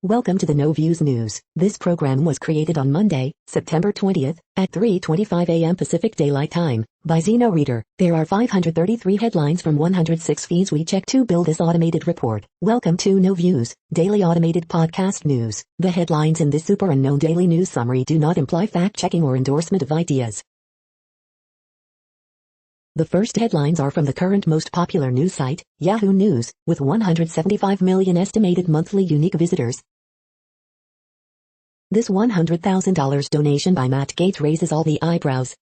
Welcome to the No Views News. This program was created on Monday, September 20th, at 3:25 a.m. Pacific Daylight Time, by Zeno Reader. There are 533 headlines from 106 feeds we check to build this automated report. Welcome to No Views, daily automated podcast news. The headlines in this super unknown daily news summary do not imply fact-checking or endorsement of ideas. The first headlines are from the current most popular news site, Yahoo News, with 175 million estimated monthly unique visitors. This $100,000 donation by Matt Gaetz raises all the eyebrows.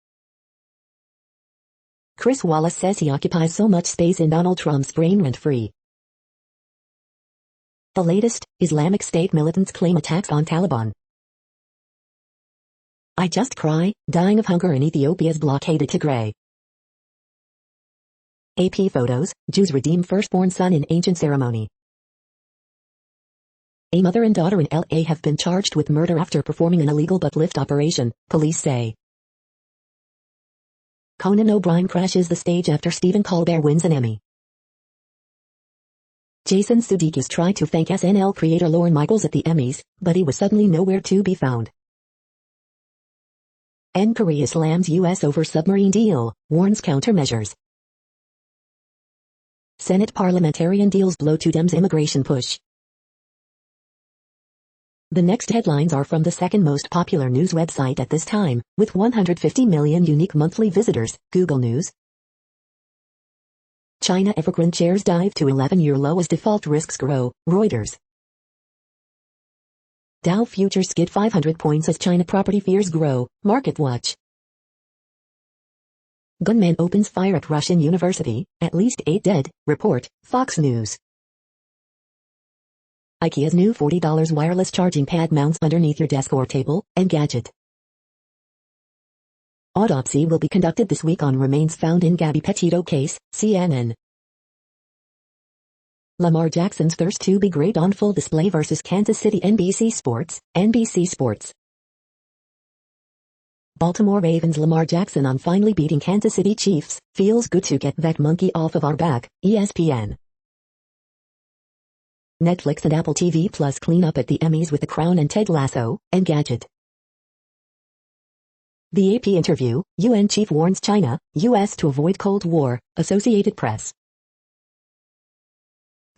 Chris Wallace says he occupies so much space in Donald Trump's brain rent-free. The latest, Islamic State militants claim attacks on Taliban. I just cry, dying of hunger in Ethiopia's blockaded Tigray. AP photos, Jews redeem firstborn son in ancient ceremony. A mother and daughter in LA have been charged with murder after performing an illegal butt lift operation, police say. Conan O'Brien crashes the stage after Stephen Colbert wins an Emmy. Jason Sudeikis tried to thank SNL creator Lorne Michaels at the Emmys, but he was suddenly nowhere to be found. And Korea slams US over submarine deal, warns countermeasures. Senate parliamentarian deals blow to Dems immigration push. The next headlines are from the second most popular news website at this time, with 150 million unique monthly visitors, Google News. China Evergrande shares dive to 11-year low as default risks grow, Reuters. Dow futures skid 500 points as China property fears grow, MarketWatch. Gunman opens fire at Russian university, at least 8 dead, report, Fox News. IKEA's new $40 wireless charging pad mounts underneath your desk or table, Engadget. Autopsy will be conducted this week on remains found in Gabby Petito case, CNN. Lamar Jackson's thirst to be great on full display versus Kansas City. NBC Sports. Baltimore Ravens Lamar Jackson on finally beating Kansas City Chiefs, feels good to get that monkey off of our back, ESPN. Netflix and Apple TV Plus clean up at the Emmys with The Crown and Ted Lasso, Engadget. The AP interview, UN chief warns China, US to avoid Cold War, Associated Press.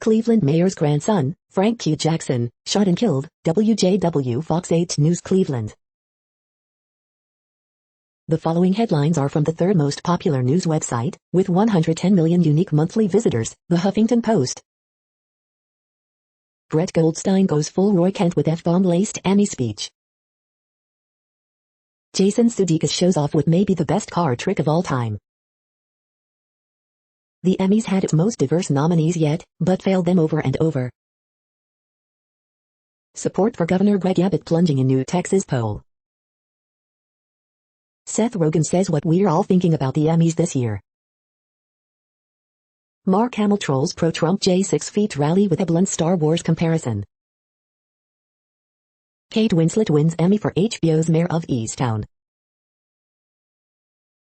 Cleveland mayor's grandson, Frank Q. Jackson, shot and killed, WJW Fox 8 News Cleveland. The following headlines are from the third most popular news website, with 110 million unique monthly visitors, The Huffington Post. Brett Goldstein goes full Roy Kent with F-bomb-laced Emmy speech. Jason Sudeikis shows off what may be the best card trick of all time. The Emmys had its most diverse nominees yet, but failed them over and over. Support for Governor Greg Abbott plunging in new Texas poll. Seth Rogen says what we're all thinking about the Emmys this year. Mark Hamill trolls pro-Trump J6 feet rally with a blunt Star Wars comparison. Kate Winslet wins Emmy for HBO's Mayor of Easttown.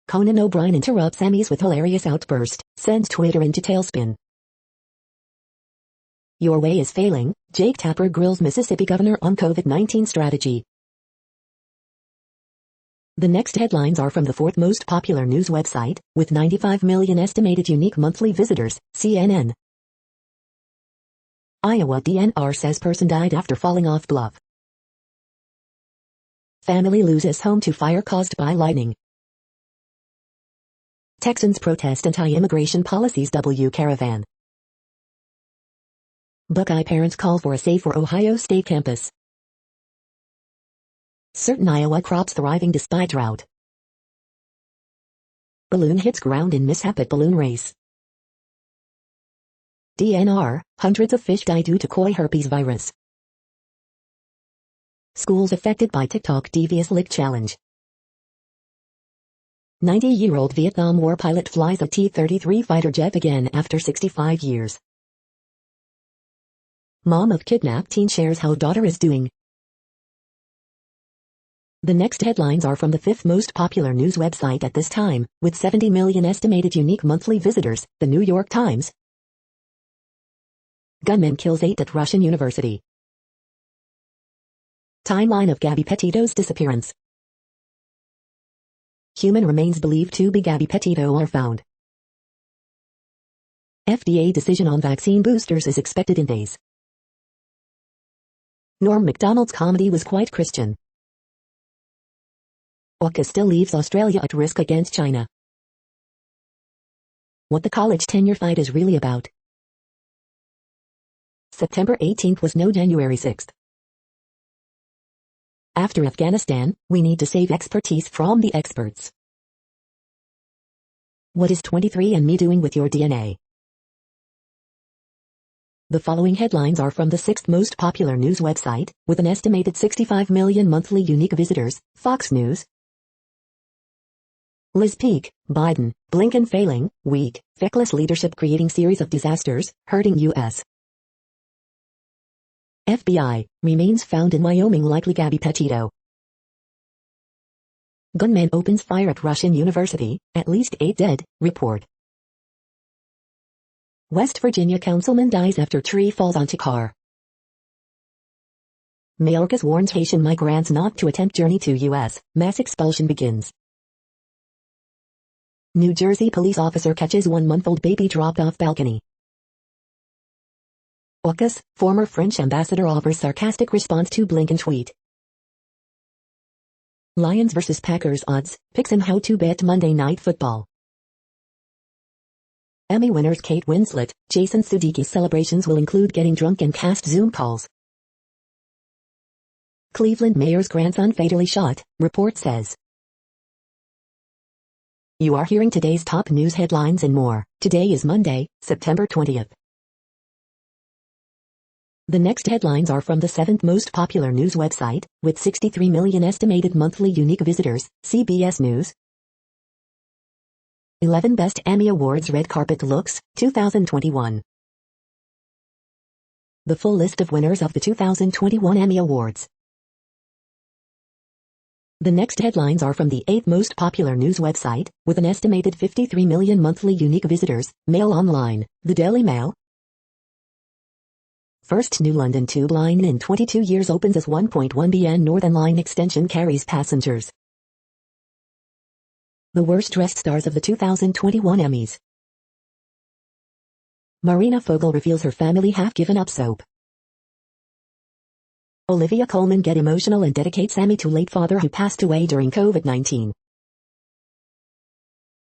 Conan O'Brien interrupts Emmys with hilarious outburst, sends Twitter into tailspin. Your way is failing, Jake Tapper grills Mississippi governor on COVID-19 strategy. The next headlines are from the fourth most popular news website, with 95 million estimated unique monthly visitors, CNN. Iowa DNR says person died after falling off bluff. Family loses home to fire caused by lightning. Texans protest anti-immigration policies. W Caravan. Buckeye parents call for a safer Ohio State campus. Certain Iowa crops thriving despite drought. Balloon hits ground in mishap at balloon race. DNR, hundreds of fish die due to koi herpes virus. Schools affected by TikTok devious lick challenge. 90-year-old Vietnam War pilot flies a T-33 fighter jet again after 65 years. Mom of kidnapped teen shares how daughter is doing. The next headlines are from the fifth most popular news website at this time, with 70 million estimated unique monthly visitors, The New York Times. Gunman kills 8 at Russian university. Timeline of Gabby Petito's disappearance. Human remains believed to be Gabby Petito are found. FDA decision on vaccine boosters is expected in days. Norm Macdonald's comedy was quite Christian. AUKUS still leaves Australia at risk against China. What the college tenure fight is really about. September 18th was no January 6th. After Afghanistan, we need to save expertise from the experts. What is 23andMe doing with your DNA? The following headlines are from the 6th most popular news website, with an estimated 65 million monthly unique visitors, Fox News. Liz peak, Biden, Blinken failing, weak, feckless leadership creating series of disasters, hurting U.S. FBI, remains found in Wyoming likely Gabby Petito. Gunman opens fire at Russian University, at least 8 dead, report. West Virginia councilman dies after tree falls onto car. Mayorkas warns Haitian migrants not to attempt journey to U.S., mass expulsion begins. New Jersey police officer catches 1-month-old baby dropped off balcony. AUKUS, former French ambassador offers sarcastic response to Blinken tweet. Lions vs Packers odds, picks and how to bet Monday Night Football. Emmy winners Kate Winslet, Jason Sudeikis celebrations will include getting drunk and cast Zoom calls. Cleveland mayor's grandson fatally shot, report says. You are hearing today's top news headlines and more. Today is Monday, September 20th. The next headlines are from the 7th most popular news website, with 63 million estimated monthly unique visitors, CBS News. 11 Best Emmy Awards Red Carpet Looks, 2021. The full list of winners of the 2021 Emmy Awards. The next headlines are from the 8th most popular news website, with an estimated 53 million monthly unique visitors, Mail Online, The Daily Mail. First new London Tube line in 22 years opens as 1.1 bn Northern Line extension carries passengers. The worst dressed stars of the 2021 Emmys. Marina Fogel reveals her family have given up soap. Olivia Colman get emotional and dedicates Emmy to late father who passed away during COVID-19.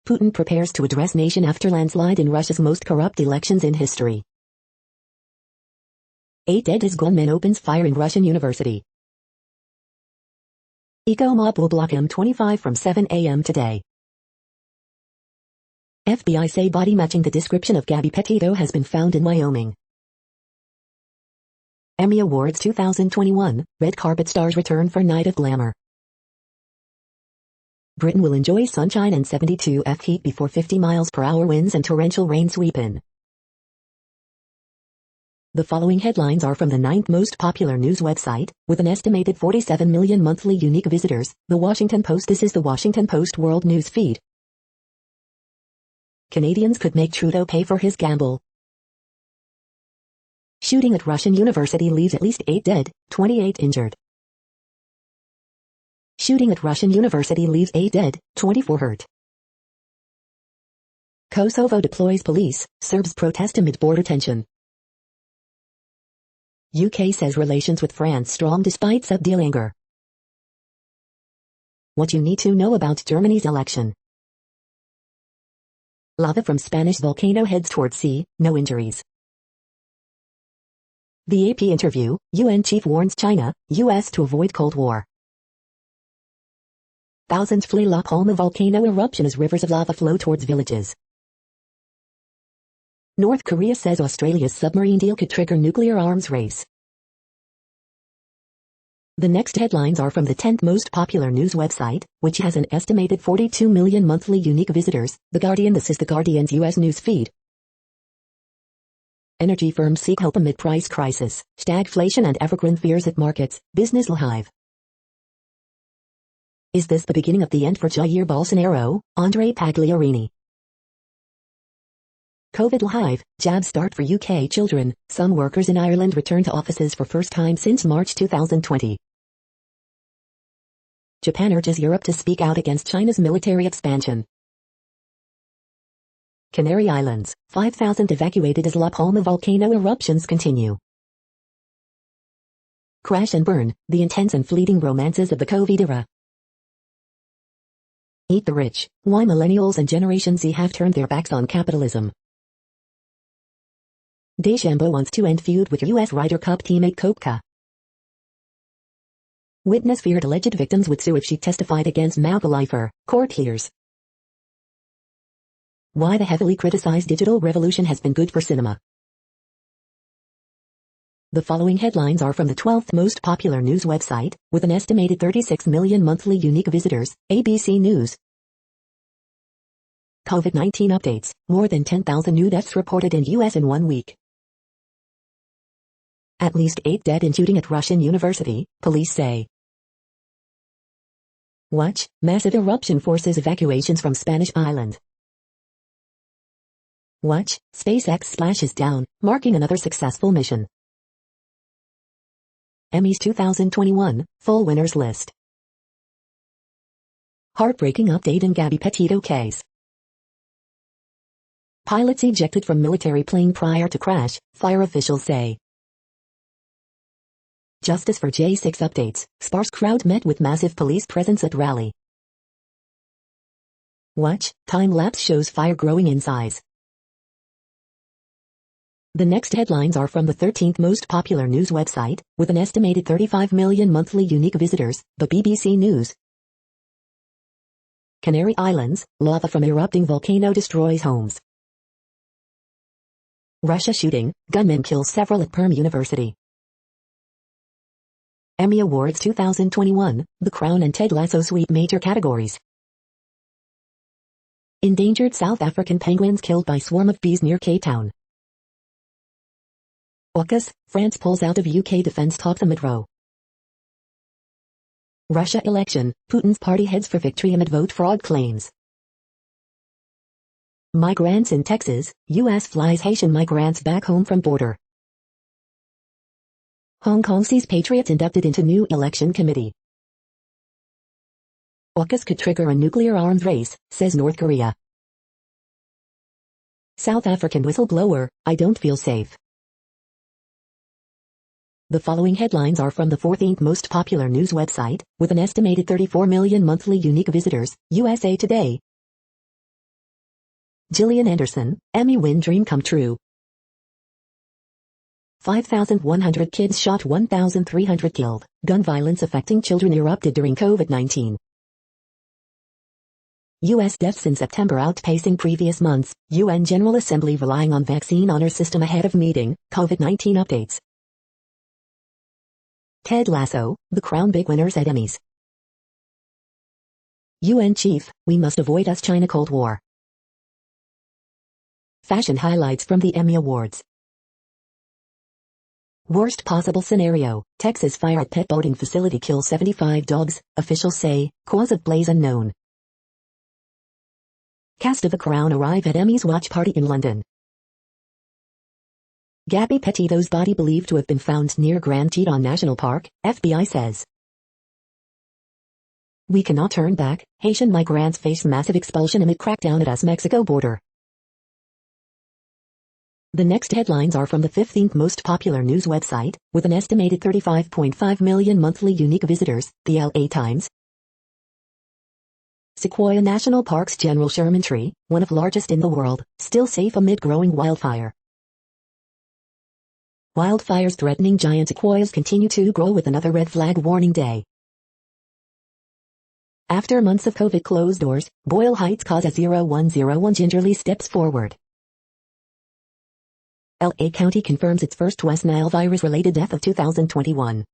Putin prepares to address nation after landslide in Russia's most corrupt elections in history. 8 dead as gunman opens fire in Russian university. Eco mob will block M25 from 7 a.m. today. FBI say body matching the description of Gabby Petito has been found in Wyoming. Emmy Awards 2021, red carpet stars return for Night of Glamour. Britain will enjoy sunshine and 72 F heat before 50 miles per hour winds and torrential rain sweep in. The following headlines are from the 9th most popular news website, with an estimated 47 million monthly unique visitors, The Washington Post. This is the Washington Post World News Feed. Canadians could make Trudeau pay for his gamble. Shooting at Russian University leaves at least 8 dead, 28 injured. Shooting at Russian University leaves 8 dead, 24 hurt. Kosovo deploys police, Serbs protest amid border tension. UK says relations with France strong despite subdeal anger. What you need to know about Germany's election. Lava from Spanish volcano heads toward sea, no injuries. The AP interview, UN chief warns China, US to avoid Cold War. Thousands flee La Palma volcano eruption as rivers of lava flow towards villages. North Korea says Australia's submarine deal could trigger nuclear arms race. The next headlines are from the 10th most popular news website, which has an estimated 42 million monthly unique visitors, The Guardian. This is The Guardian's US news feed. Energy firms seek help amid price crisis, stagflation and evergreen fears at markets, Business Live. Is this the beginning of the end for Jair Bolsonaro? Andre Pagliarini. COVID Live, jab start for UK children, some workers in Ireland return to offices for first time since March 2020. Japan urges Europe to speak out against China's military expansion. Canary Islands, 5,000 evacuated as La Palma volcano eruptions continue. Crash and burn, the intense and fleeting romances of the COVID era. Eat the rich, why millennials and Generation Z have turned their backs on capitalism. Deschambault wants to end feud with U.S. Ryder Cup teammate Koepka. Witness feared alleged victims would sue if she testified against Mauthalifer, court hears. Why the heavily criticized digital revolution has been good for cinema. The following headlines are from the 12th most popular news website, with an estimated 36 million monthly unique visitors, ABC News. COVID-19 updates, more than 10,000 new deaths reported in U.S. in 1 week. At least 8 dead in shooting at Russian university, police say. Watch, massive eruption forces evacuations from Spanish island. Watch, SpaceX splashes down, marking another successful mission. Emmys 2021, full winners list. Heartbreaking update in Gabby Petito case. Pilots ejected from military plane prior to crash, fire officials say. Justice for J6 updates, sparse crowd met with massive police presence at rally. Watch, time-lapse shows fire growing in size. The next headlines are from the 13th most popular news website, with an estimated 35 million monthly unique visitors, the BBC News. Canary Islands, lava from erupting volcano destroys homes. Russia shooting, gunmen kill several at Perm University. Emmy Awards 2021, The Crown and Ted Lasso sweep major categories. Endangered South African penguins killed by swarm of bees near Cape Town. AUKUS, France pulls out of UK defense talks amid Roe. Russia election, Putin's party heads for victory amid vote fraud claims. Migrants in Texas, U.S. flies Haitian migrants back home from border. Hong Kong sees patriots inducted into new election committee. AUKUS could trigger a nuclear arms race, says North Korea. South African whistleblower, I don't feel safe. The following headlines are from the 14th most popular news website, with an estimated 34 million monthly unique visitors, USA Today. Gillian Anderson, Emmy win dream come true. 5,100 kids shot, 1,300 killed, gun violence affecting children erupted during COVID-19. U.S. deaths in September outpacing previous months, UN General Assembly relying on vaccine honor system ahead of meeting, COVID-19 updates. Ted Lasso, The Crown big winners at Emmys. UN Chief, we must avoid US-China Cold War. Fashion highlights from the Emmy Awards. Worst possible scenario, Texas fire at pet boating facility kills 75 dogs, officials say, cause of blaze unknown. Cast of The Crown arrive at Emmys watch party in London. Gabby Petito's body believed to have been found near Grand Teton National Park, FBI says. We cannot turn back, Haitian migrants face massive expulsion amid crackdown at US-Mexico border. The next headlines are from the 15th most popular news website, with an estimated 35.5 million monthly unique visitors, the LA Times. Sequoia National Park's General Sherman tree, one of largest in the world, still safe amid growing wildfire. Wildfires threatening giant sequoias continue to grow with another red flag warning day. After months of COVID closed doors, Boyle Heights cause as 0101 gingerly steps forward. LA County confirms its first West Nile virus-related death of 2021.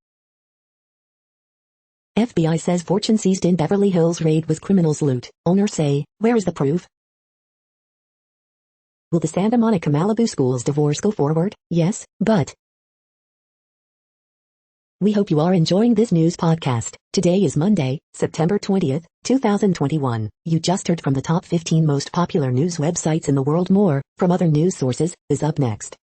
FBI says fortune seized in Beverly Hills raid was criminals loot. Owners say, where is the proof? Will the Santa Monica Malibu schools divorce go forward? Yes, but we hope you are enjoying this news podcast. Today is Monday, September 20th, 2021. You just heard from the top 15 most popular news websites in the world. More from other news sources is up next.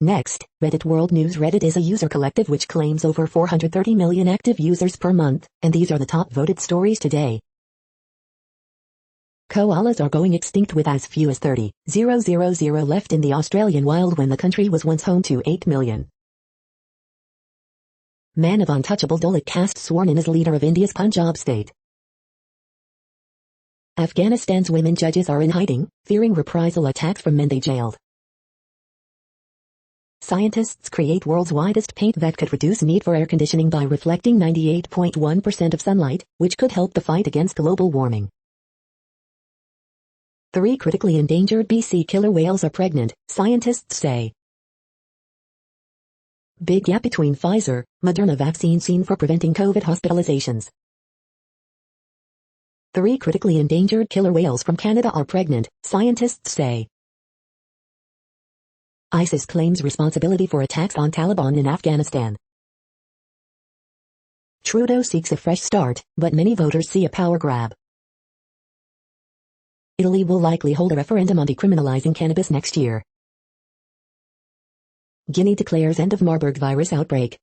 Next, Reddit World News. Reddit is a user collective which claims over 430 million active users per month, and these are the top voted stories today. Koalas are going extinct with as few as 30,000 left in the Australian wild when the country was once home to 8 million. Man of untouchable Dalit caste sworn in as leader of India's Punjab state. Afghanistan's women judges are in hiding, fearing reprisal attacks from men they jailed. Scientists create world's widest paint that could reduce need for air conditioning by reflecting 98.1% of sunlight, which could help the fight against global warming. 3 critically endangered BC killer whales are pregnant, scientists say. Big gap between Pfizer, Moderna vaccine seen for preventing COVID hospitalizations. 3 critically endangered killer whales from Canada are pregnant, scientists say. ISIS claims responsibility for attacks on Taliban in Afghanistan. Trudeau seeks a fresh start, but many voters see a power grab. Italy will likely hold a referendum on decriminalizing cannabis next year. Guinea declares end of Marburg virus outbreak.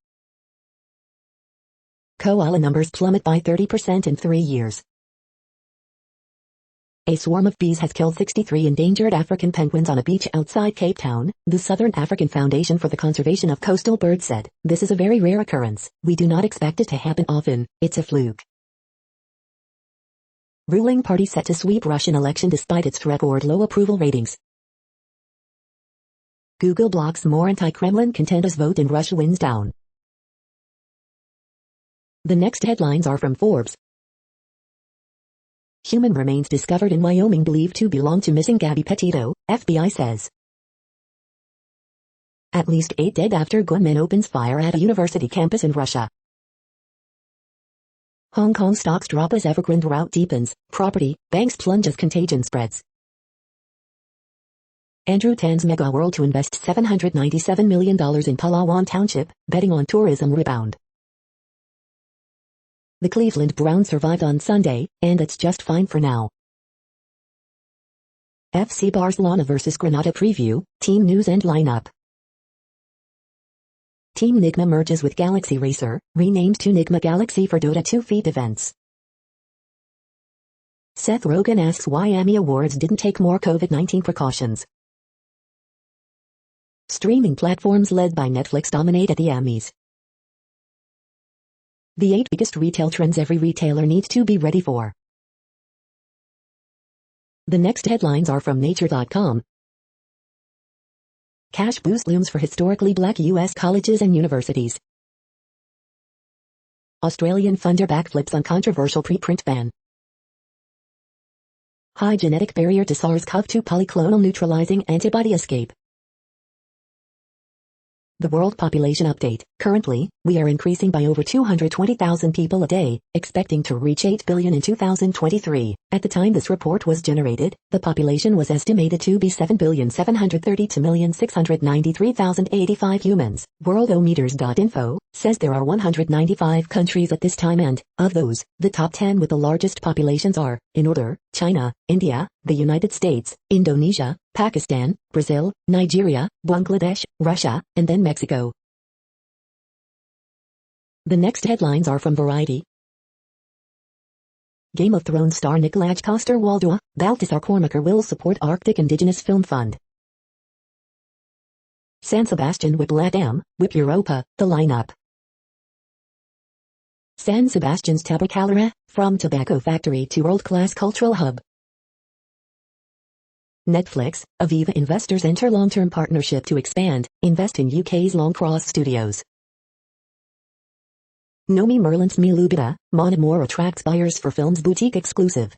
Koala numbers plummet by 30% in 3 years. A swarm of bees has killed 63 endangered African penguins on a beach outside Cape Town, the Southern African Foundation for the Conservation of Coastal Birds said. This is a very rare occurrence. We do not expect it to happen often. It's a fluke. Ruling party set to sweep Russian election despite its record low approval ratings. Google blocks more anti-Kremlin content as vote in Russia wins down. The next headlines are from Forbes. Human remains discovered in Wyoming believed to belong to missing Gabby Petito, FBI says. At least 8 dead after gunman opens fire at a university campus in Russia. Hong Kong stocks drop as Evergrande rout deepens, property, banks plunge as contagion spreads. Andrew Tan's mega world to invest $797 million in Palawan Township, betting on tourism rebound. The Cleveland Browns survived on Sunday, and it's just fine for now. FC Barcelona vs Granada preview, team news and lineup. Team Nigma merges with Galaxy Racer, renamed to Nigma Galaxy for Dota 2 feat events. Seth Rogen asks why Emmy Awards didn't take more COVID-19 precautions. Streaming platforms led by Netflix dominate at the Emmys. The 8 biggest retail trends every retailer needs to be ready for. The next headlines are from Nature.com. Cash boost looms for historically black U.S. colleges and universities. Australian funder backflips on controversial preprint ban. High genetic barrier to SARS-CoV-2 polyclonal neutralizing antibody escape. The World Population Update. Currently, we are increasing by over 220,000 people a day, expecting to reach 8 billion in 2023. At the time this report was generated, the population was estimated to be 7,732,693,085 humans. Worldometers.info says there are 195 countries at this time and, of those, the top 10 with the largest populations are, in order, China, India, the United States, Indonesia, Pakistan, Brazil, Nigeria, Bangladesh, Russia, and then Mexico. The next headlines are from Variety. Game of Thrones star Nicolaj Coster-Waldau, Baltasar Kormaker will support Arctic Indigenous Film Fund. San Sebastian whip LATAM, whip Europa, the lineup. San Sebastian's Tabacalera, from tobacco factory to world-class cultural hub. Netflix, Aviva investors enter long-term partnership to expand, invest in UK's Longcross Studios. Nomi Merlant's Mi Lubida, Mon Amour attracts buyers for film's boutique exclusive.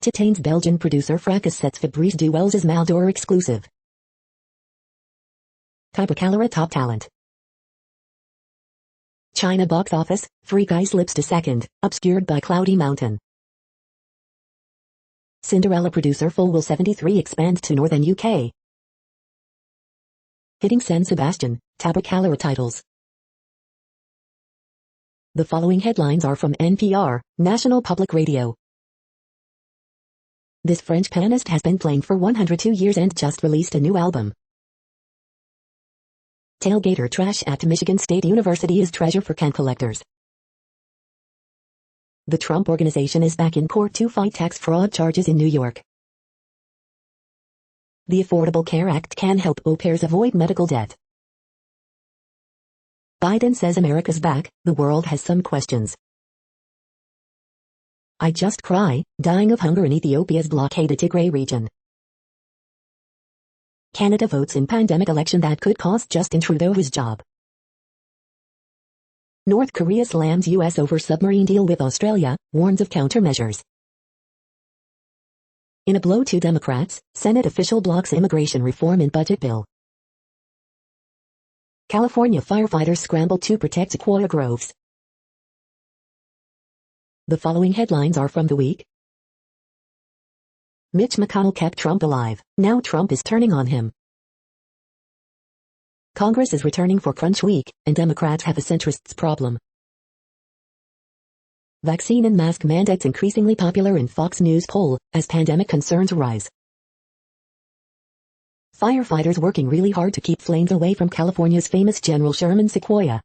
Titane's Belgian producer Fracas sets Fabrice Duels' Maldor exclusive. Tabacalera top talent. China box office, Free Guy slips to second, obscured by Cloudy Mountain. Cinderella producer Full Will 73 expands to northern UK. Hitting San Sebastian, Tabacalera titles. The following headlines are from NPR, National Public Radio. This French pianist has been playing for 102 years and just released a new album. Tailgater trash at Michigan State University is treasure for can collectors. The Trump Organization is back in court to fight tax fraud charges in New York. The Affordable Care Act can help au pairs avoid medical debt. Biden says America's back, the world has some questions. I just cry, dying of hunger in Ethiopia's blockaded Tigray region. Canada votes in pandemic election that could cost Justin Trudeau his job. North Korea slams U.S. over submarine deal with Australia, warns of countermeasures. In a blow to Democrats, Senate official blocks immigration reform in budget bill. California firefighters scramble to protect sequoia groves. The following headlines are from the week. Mitch McConnell kept Trump alive, now Trump is turning on him. Congress is returning for crunch week, and Democrats have a centrists problem. Vaccine and mask mandates increasingly popular in Fox News poll, as pandemic concerns rise. Firefighters working really hard to keep flames away from California's famous General Sherman Sequoia.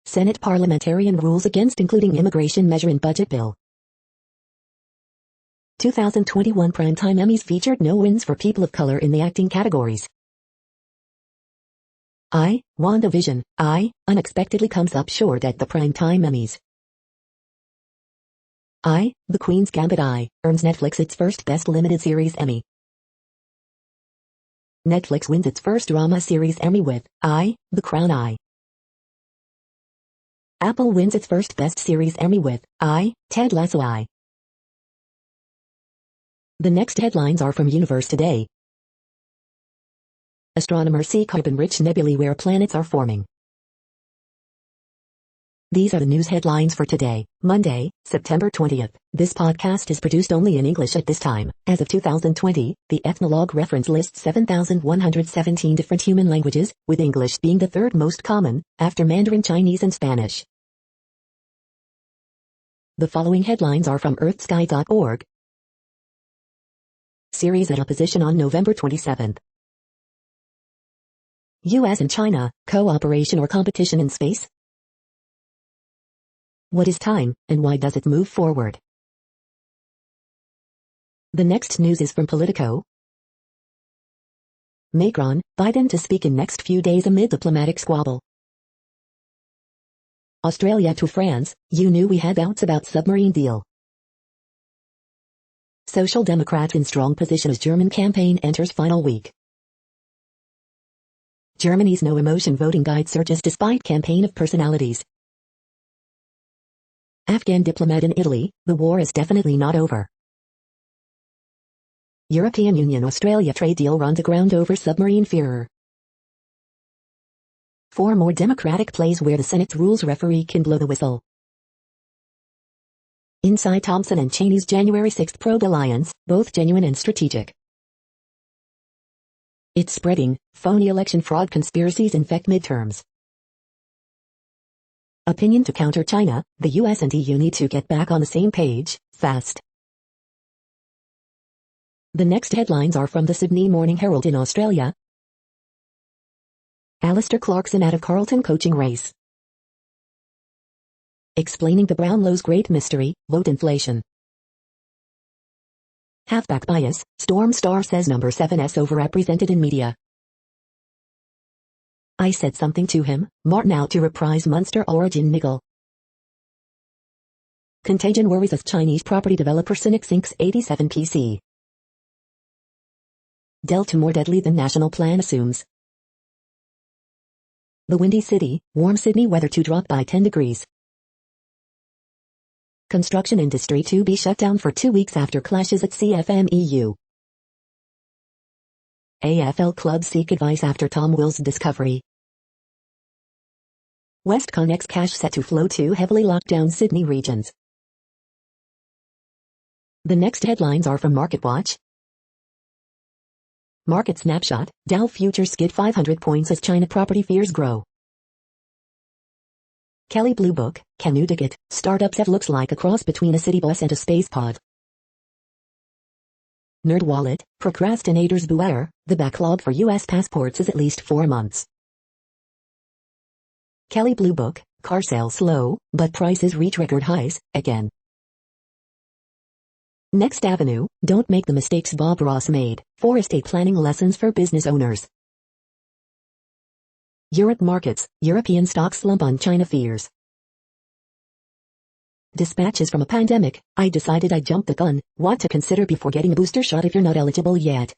Senate parliamentarian rules against including immigration measure in budget bill. 2021 Primetime Emmys featured no wins for people of color in the acting categories. WandaVision, unexpectedly comes up short at the Primetime Emmys. The Queen's Gambit earns Netflix its first Best Limited Series Emmy. Netflix wins its first drama series Emmy with The Crown. Apple wins its first Best Series Emmy with Ted Lasso. The next headlines are from Universe Today. Astronomers see carbon-rich nebulae where planets are forming. These are the news headlines for today, Monday, September 20th. This podcast is produced only in English at this time. As of 2020, the Ethnologue reference lists 7,117 different human languages, with English being the third most common, after Mandarin Chinese and Spanish. The following headlines are from earthsky.org. Series at opposition on November 27th. U.S. and China, cooperation or competition in space? What is time, and why does it move forward? The next news is from Politico. Macron, Biden to speak in next few days amid diplomatic squabble. Australia to France, you knew we had doubts about submarine deal. Social Democrats in strong position as German campaign enters final week. Germany's no emotion voting guide surges despite campaign of personalities. Afghan diplomat in Italy, the war is definitely not over. European Union-Australia trade deal runs aground over submarine fear. 4 more Democratic plays where the Senate's rules referee can blow the whistle. Inside Thompson and Cheney's January 6 probe alliance, both genuine and strategic. It's spreading, phony election fraud conspiracies infect midterms. Opinion to counter China, the US and EU need to get back on the same page, fast. The next headlines are from the Sydney Morning Herald in Australia. Alistair Clarkson out of Carlton coaching race. Explaining the Brownlow's great mystery, vote inflation. Halfback bias, Storm star says number 7's overrepresented in media. I said something to him, Martin out to reprise Munster origin niggle. Contagion worries as Chinese property developer Cynic sinks 87 PC. Delta more deadly than national plan assumes. The Windy City, warm Sydney weather to drop by 10 degrees. Construction industry to be shut down for 2 weeks after clashes at CFMEU. AFL clubs seek advice after Tom Will's discovery. WestConnex cash set to flow to heavily locked down Sydney regions. The next headlines are from MarketWatch. Market snapshot, Dow futures skid 500 points as China property fears grow. Kelly Blue Book, Canoe Diggit, startups have looks like a cross between a city bus and a space pod. NerdWallet, procrastinators beware, the backlog for U.S. passports is at least 4 months. Kelley Blue Book, car sales slow, but prices reach record highs, again. Next Avenue, don't make the mistakes Bob Ross made, 4 estate planning lessons for business owners. Europe markets, European stocks slump on China fears. Dispatches from a pandemic, I decided I jumped the gun, what to consider before getting a booster shot if you're not eligible yet.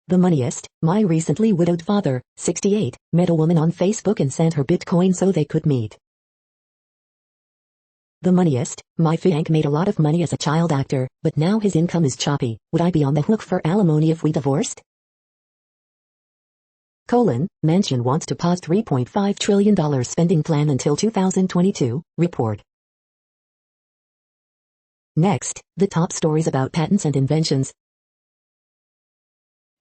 The moneyest, my recently widowed father, 68, met a woman on Facebook and sent her Bitcoin so they could meet. The moneyest, my fianc made a lot of money as a child actor, but now his income is choppy, would I be on the hook for alimony if we divorced? Mansion wants to pause $3.5 trillion spending plan until 2022, report. Next, the top stories about patents and inventions.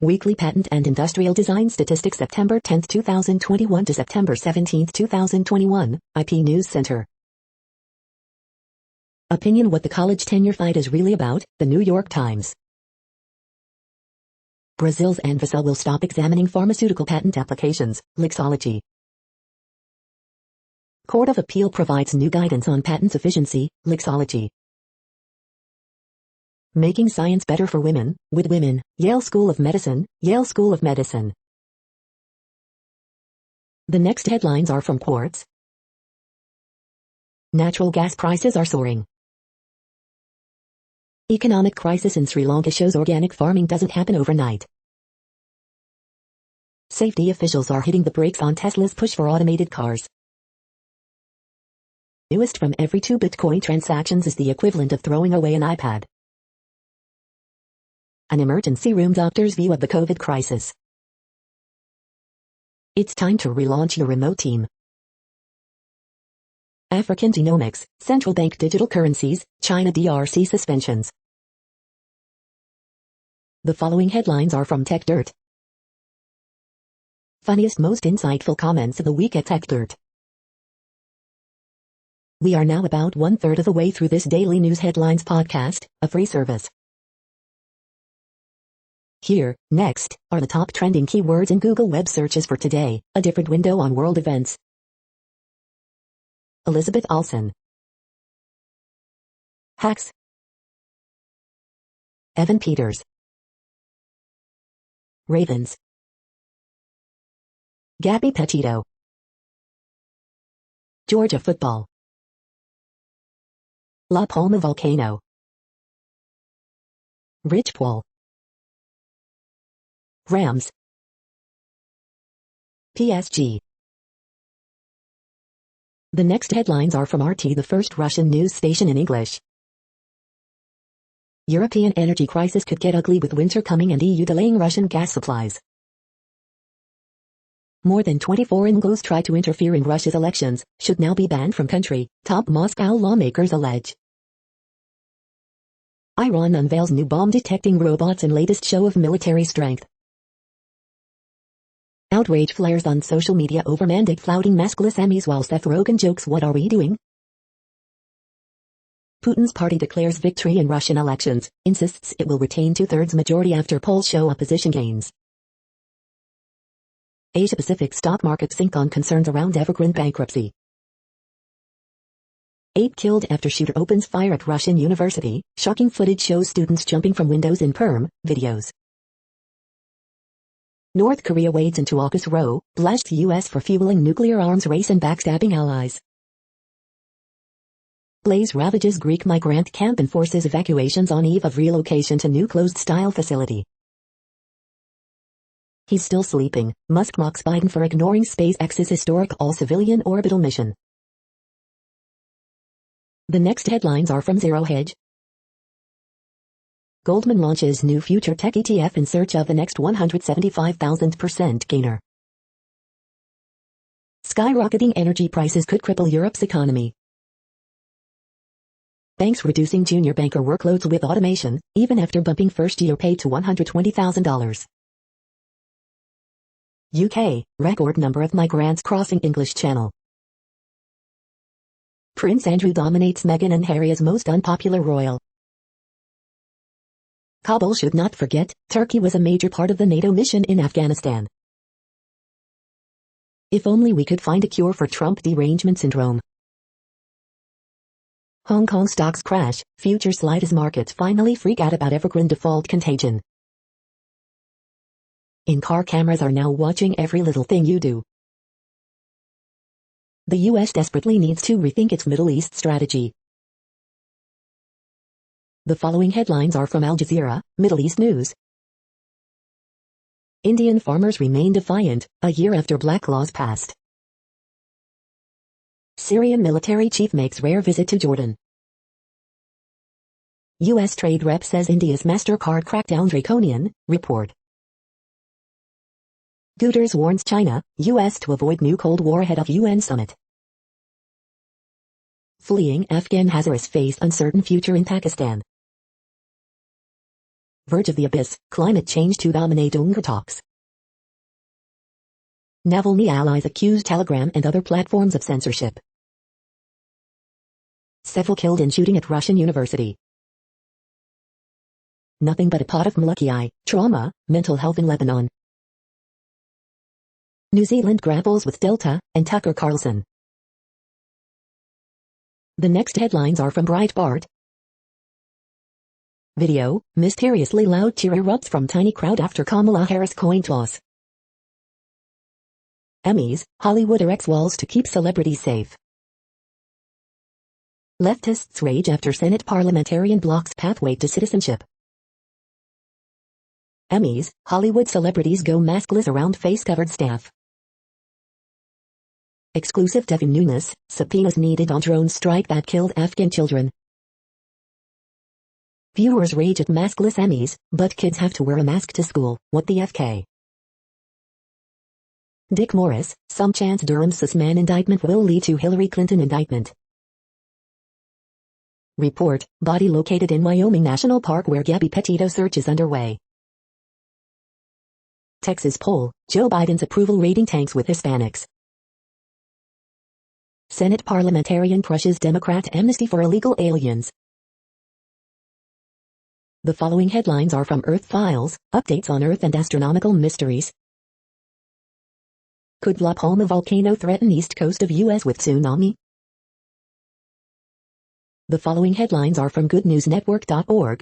Weekly Patent and Industrial Design Statistics September 10, 2021 to September 17, 2021, IP News Center. Opinion: what the college tenure fight is really about, The New York Times. Brazil's Anvisa will stop examining pharmaceutical patent applications, Lexology. Court of Appeal provides new guidance on patent sufficiency, Lexology. Making science better for women, with women, Yale School of Medicine, Yale School of Medicine. The next headlines are from Quartz. Natural gas prices are soaring. Economic crisis in Sri Lanka shows organic farming doesn't happen overnight. Safety officials are hitting the brakes on Tesla's push for automated cars. Newest from every 2 Bitcoin transactions is the equivalent of throwing away an iPad. An emergency room doctor's view of the COVID crisis. It's time to relaunch your remote team. African genomics, central bank digital currencies, China DRC suspensions. The following headlines are from TechDirt. Funniest, most insightful comments of the week at TechDirt. We are now about 1/3 of the way through this daily news headlines podcast, a free service. Here, next, are the top trending keywords in Google web searches for today, a different window on world events. Elizabeth Olsen. Hacks. Evan Peters. Ravens. Gabby Petito. Georgia football. La Palma volcano. Rich Paul. Rams. PSG. The next headlines are from RT, the first Russian news station in English. European energy crisis could get ugly with winter coming and EU delaying Russian gas supplies. More than 20 foreign NGOs try to interfere in Russia's elections, should now be banned from country, top Moscow lawmakers allege. Iran unveils new bomb-detecting robots and latest show of military strength. Outrage flares on social media over mandate flouting maskless Emmys while Seth Rogen jokes, what are we doing? Putin's party declares victory in Russian elections, insists it will retain 2/3 majority after polls show opposition gains. Asia-Pacific stock market sink on concerns around Evergrande bankruptcy. 8 killed after shooter opens fire at Russian university, shocking footage shows students jumping from windows in Perm videos. North Korea wades into AUKUS row, blasts U.S. for fueling nuclear arms race and backstabbing allies. Blaze ravages Greek migrant camp and forces evacuations on eve of relocation to new closed-style facility. He's still sleeping, Musk mocks Biden for ignoring SpaceX's historic all-civilian orbital mission. The next headlines are from Zero Hedge. Goldman launches new future tech ETF in search of the next 175,000% gainer. Skyrocketing energy prices could cripple Europe's economy. Banks reducing junior banker workloads with automation, even after bumping first-year pay to $120,000. UK, record number of migrants crossing English Channel. Prince Andrew dominates Meghan and Harry as most unpopular royal. Kabul should not forget, Turkey was a major part of the NATO mission in Afghanistan. If only we could find a cure for Trump derangement syndrome. Hong Kong stocks crash, future slide as markets finally freak out about Evergrande default contagion. In-car cameras are now watching every little thing you do. The U.S. desperately needs to rethink its Middle East strategy. The following headlines are from Al Jazeera, Middle East News. Indian farmers remain defiant, a year after black laws passed. Syrian military chief makes rare visit to Jordan. U.S. trade rep says India's MasterCard crackdown draconian, report. Guterres warns China, U.S. to avoid new Cold War ahead of UN summit. Fleeing Afghan Hazaras face uncertain future in Pakistan. Verge of the abyss, climate change to dominate UNGA talks. Navalny allies accuse Telegram and other platforms of censorship. Several killed in shooting at Russian university. Nothing but a pot of Muluki trauma, mental health in Lebanon. New Zealand grapples with Delta, and Tucker Carlson. The next headlines are from Breitbart. Video, mysteriously loud cheer erupts from tiny crowd after Kamala Harris coin toss. Emmys, Hollywood erects walls to keep celebrities safe. Leftists rage after Senate parliamentarian blocks pathway to citizenship. Emmys, Hollywood celebrities go maskless around face-covered staff. Exclusive Devin Nunes, subpoenas needed on drone strike that killed Afghan children. Viewers rage at maskless Emmys, but kids have to wear a mask to school, what the FK? Dick Morris, some chance Durham's Sussman indictment will lead to Hillary Clinton indictment. Report, body located in Wyoming National Park where Gabby Petito search is underway. Texas poll, Joe Biden's approval rating tanks with Hispanics. Senate parliamentarian crushes Democrat amnesty for illegal aliens. The following headlines are from Earth Files, updates on Earth and astronomical mysteries. Could La Palma volcano threaten east coast of U.S. with tsunami? The following headlines are from goodnewsnetwork.org.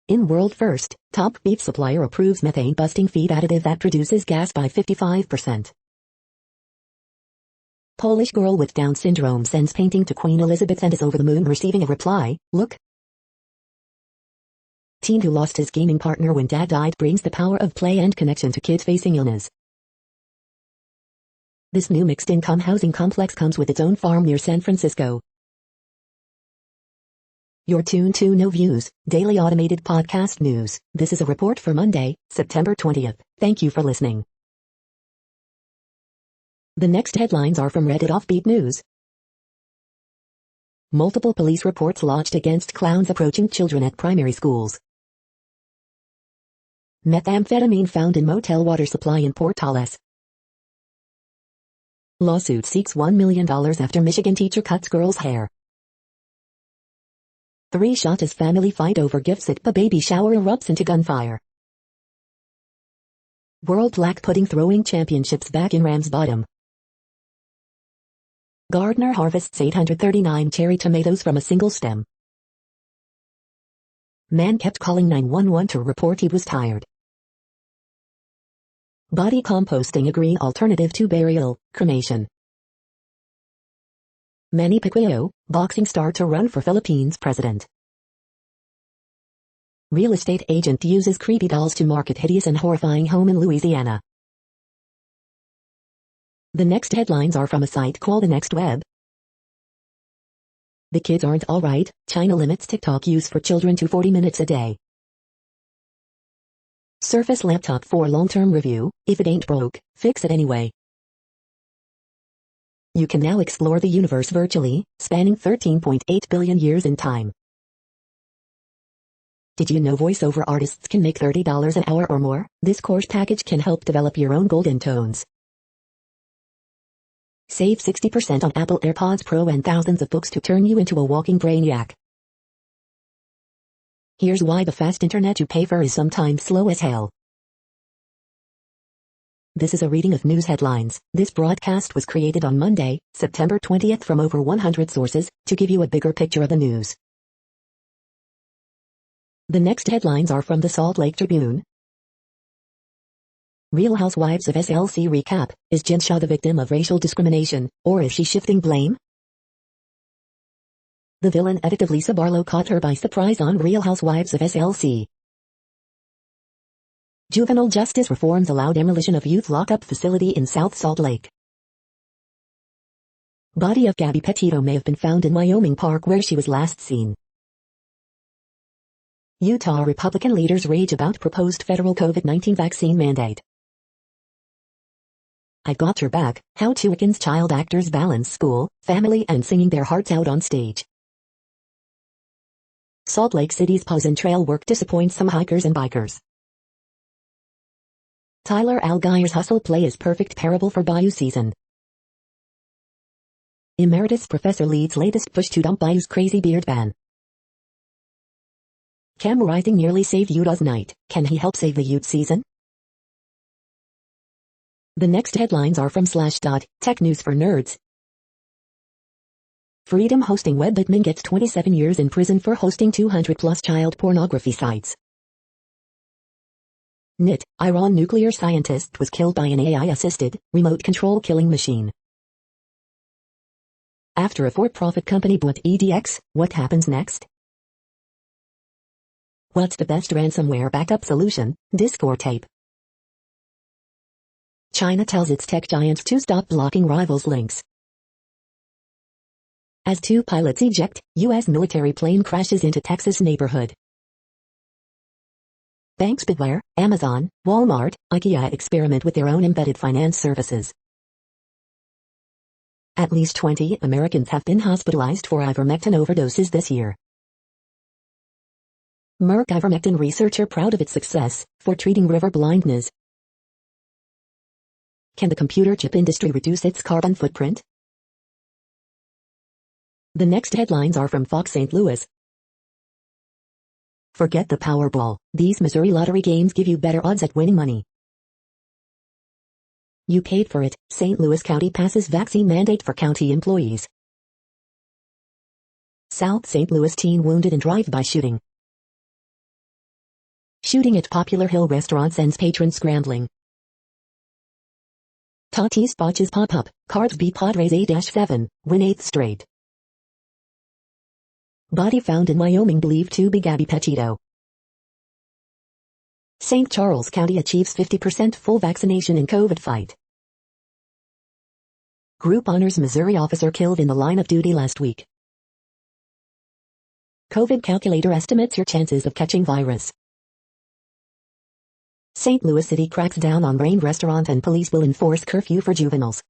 In world first, top beef supplier approves methane-busting feed additive that reduces gas by 55%. Polish girl with Down syndrome sends painting to Queen Elizabeth and is over the moon receiving a reply, look. Teen who lost his gaming partner when dad died brings the power of play and connection to kids facing illness. This new mixed-income housing complex comes with its own farm near San Francisco. You're tuned to No Views, daily automated podcast news. This is a report for Monday, September 20th. Thank you for listening. The next headlines are from Reddit Offbeat News. Multiple police reports lodged against clowns approaching children at primary schools. Methamphetamine found in motel water supply in Portales. Lawsuit seeks $1 million after Michigan teacher cuts girl's hair. 3 shot as family fight over gifts at baby shower erupts into gunfire. World Black Pudding Throwing Championships back in Ramsbottom. Gardener harvests 839 cherry tomatoes from a single stem. Man kept calling 911 to report he was tired. Body composting a green alternative to burial, cremation. Manny Pacquiao, boxing star to run for Philippines president. Real estate agent uses creepy dolls to market hideous and horrifying home in Louisiana. The next headlines are from a site called The Next Web. The kids aren't alright, China limits TikTok use for children to 40 minutes a day. Surface laptop for long-term review, if it ain't broke, fix it anyway. You can now explore the universe virtually, spanning 13.8 billion years in time. Did you know voiceover artists can make $30 an hour or more? This course package can help develop your own golden tones. Save 60% on Apple AirPods Pro and thousands of books to turn you into a walking brainiac. Here's why the fast internet you pay for is sometimes slow as hell. This is a reading of news headlines. This broadcast was created on Monday, September 20th from over 100 sources, to give you a bigger picture of the news. The next headlines are from the Salt Lake Tribune. Real Housewives of SLC recap. Is Jen Shah the victim of racial discrimination, or is she shifting blame? The villain edit of Lisa Barlow caught her by surprise on Real Housewives of SLC. Juvenile justice reforms allow demolition of youth lockup facility in South Salt Lake. Body of Gabby Petito may have been found in Wyoming Park where she was last seen. Utah Republican leaders rage about proposed federal COVID-19 vaccine mandate. I got your back, how two Wickens child actors balance school, family and singing their hearts out on stage. Salt Lake City's pause and trail work disappoints some hikers and bikers. Tyler Algier's hustle play is perfect parable for Bayou season. Emeritus professor leads latest push to dump Bayou's crazy beard ban. Cam Rising nearly saved Utah's night. Can he help save the Ute season? The next headlines are from Slashdot, Tech News for Nerds. Freedom Hosting web admin gets 27 years in prison for hosting 200-plus child pornography sites. NIT, Iran nuclear scientist was killed by an AI-assisted, remote control killing machine. After a for-profit company bought EDX, what happens next? What's the best ransomware backup solution? Disk or tape? China tells its tech giants to stop blocking rivals' links. As two pilots eject, U.S. military plane crashes into Texas neighborhood. Banks beware, Amazon, Walmart, IKEA experiment with their own embedded finance services. At least 20 Americans have been hospitalized for ivermectin overdoses this year. Merck ivermectin researcher proud of its success for treating river blindness. Can the computer chip industry reduce its carbon footprint? The next headlines are from Fox St. Louis. Forget the Powerball. These Missouri lottery games give you better odds at winning money. You paid for it. St. Louis County passes vaccine mandate for county employees. South St. Louis teen wounded in drive-by shooting. Shooting at Popular Hill restaurant sends patrons scrambling. Tatis botches pop-up. Cards beat Padres 8-7, win 8th straight. Body found in Wyoming believed to be Gabby Petito. St. Charles County achieves 50% full vaccination in COVID fight. Group honors Missouri officer killed in the line of duty last week. COVID calculator estimates your chances of catching virus. St. Louis City cracks down on Rain restaurant and police will enforce curfew for juveniles.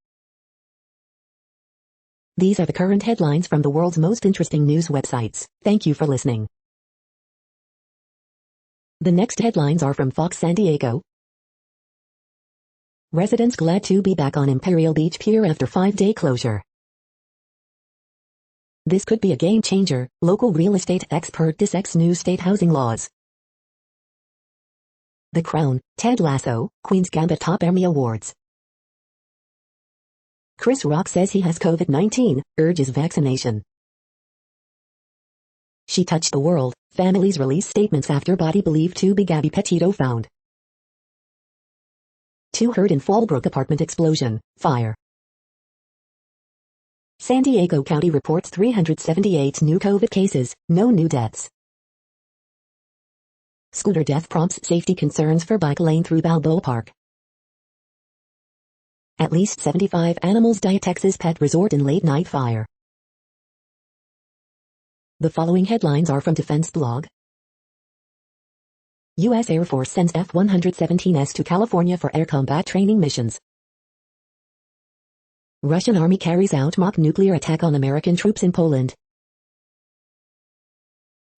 These are the current headlines from the world's most interesting news websites. Thank you for listening. The next headlines are from Fox San Diego. Residents glad to be back on Imperial Beach Pier after 5-day closure. This could be a game changer, local real estate expert dissects new state housing laws. The Crown, Ted Lasso, Queen's Gambit top Emmy Awards. Chris Rock says he has COVID-19, urges vaccination. She touched the world, families release statements after body believed to be Gabby Petito found. 2 hurt in Fallbrook apartment explosion, fire. San Diego County reports 378 new COVID cases, no new deaths. Scooter death prompts safety concerns for bike lane through Balboa Park. At least 75 animals die at Texas pet resort in late-night fire. The following headlines are from Defense Blog. U.S. Air Force sends F-117s to California for air combat training missions. Russian Army carries out mock nuclear attack on American troops in Poland.